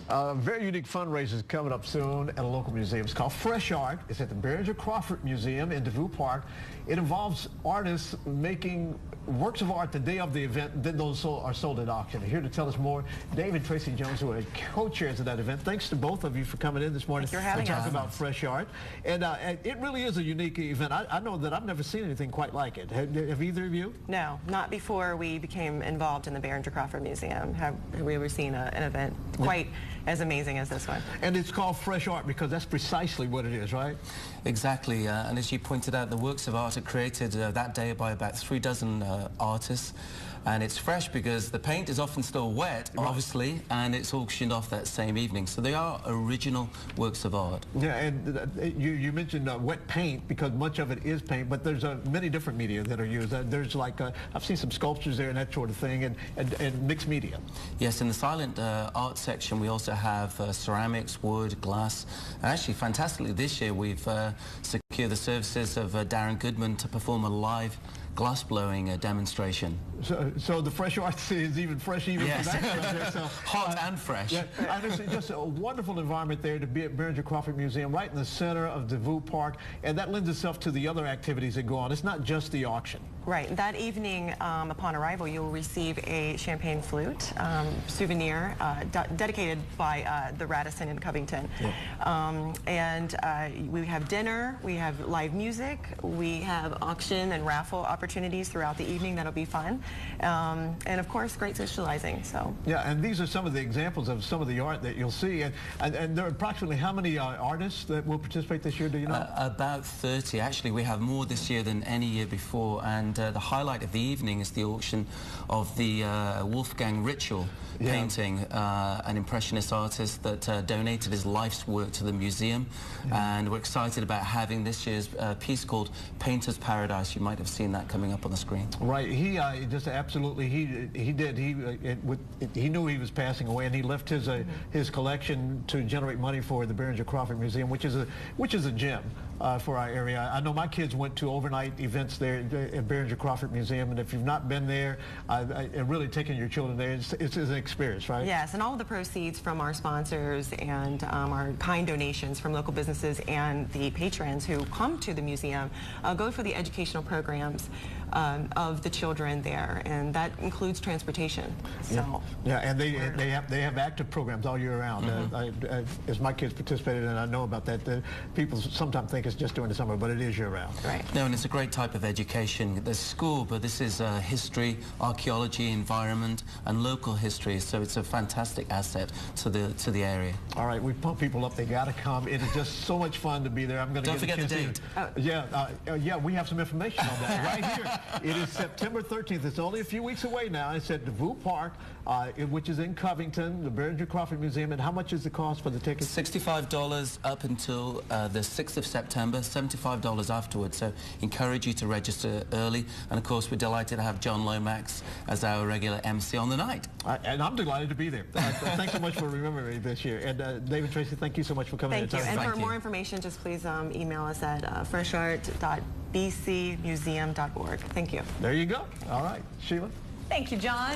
Very unique fundraisers coming up soon at a local museum. It's called FreshART. It's at the Behringer-Crawford Museum in DeVue Park. It involves artists making works of art the day of the event, then those are sold at auction. Here to tell us more, Dave and Tracey Jones, who are co-chairs of that event. Thanks to both of you for coming in this morning to talk about FreshART. And it really is a unique event. I know that I've never seen anything quite like it. Have either of you? No, not before we became involved in the Behringer-Crawford Museum have we ever seen an event quite as amazing as this one. And it's called FreshART because that's precisely what it is, right? Exactly, and as you pointed out, the works of art are created that day by about 3 dozen artists, and it's fresh because the paint is often still wet, obviously, and it's auctioned off that same evening. So they are original works of art. Yeah, and you mentioned wet paint because much of it is paint, but there's many different media that are used. There's like, I've seen some sculptures there and that sort of thing, and mixed media. Yes, in the silent art section, we also have ceramics, wood, glass, and actually, fantastically, this year we've secured the services of Darren Goodman to perform a live glass blowing demonstration. So the FreshART is even fresh even yes. from that. So, hot and fresh. Yeah, and it's just a wonderful environment there to be at Behringer-Crawford Museum, right in the center of DeVue Park, and that lends itself to the other activities that go on. It's not just the auction. Right. That evening, upon arrival, you'll receive a champagne flute souvenir dedicated by the Radisson in Covington. Yeah. And we have dinner, we have live music, we have auction and raffle opportunities throughout the evening. That'll be fun. And of course, great socializing. So. Yeah, and these are some of the examples of some of the art that you'll see. And there are approximately how many artists that will participate this year, do you know? About 30. Actually, we have more this year than any year before. And the highlight of the evening is the auction of the Wolfgang Ritual painting, an impressionist artist that donated his life's work to the museum. And we're excited about having this year's piece called Painter's Paradise. You might have seen that coming up on the screen. Right. He just absolutely, he did. He knew he was passing away, and he left his collection to generate money for the Behringer-Crawford Museum, which is a gem for our area. I know my kids went to overnight events there at Behringer-Crawford Museum, and if you've not been there, really taking your children there, it's an experience, right? Yes, and all of the proceeds from our sponsors and our kind donations from local businesses and the patrons who come to the museum go for the educational programs of the children there, and that includes transportation. So yeah, and they have active programs all year round. As my kids participated, and I know about that, people sometimes think it's just during the summer, but it is year round. Right. No, and it's a great type of education. There's school, but this is history, archaeology, environment, and local history. So it's a fantastic asset to the area. All right, we pump people up. They got to come. It is just so much fun to be there. I'm going to don't forget the date. Yeah, we have some information on that right here. It is September 13th. It's only a few weeks away now. It's at DeVue Park, which is in Covington, the Behringer-Crawford Museum. And how much is the cost for the tickets? $65 up until the 6th of September, $75 afterwards. So encourage you to register early. And of course, we're delighted to have John Lomax as our regular MC on the night. And I'm delighted to be there. Thanks so much for remembering me this year. And David, Tracey, thank you so much for coming in. Thank you. And for more information, just please email us at freshart.bcmuseum.org. Thank you. There you go. All right. Sheila? Thank you, John.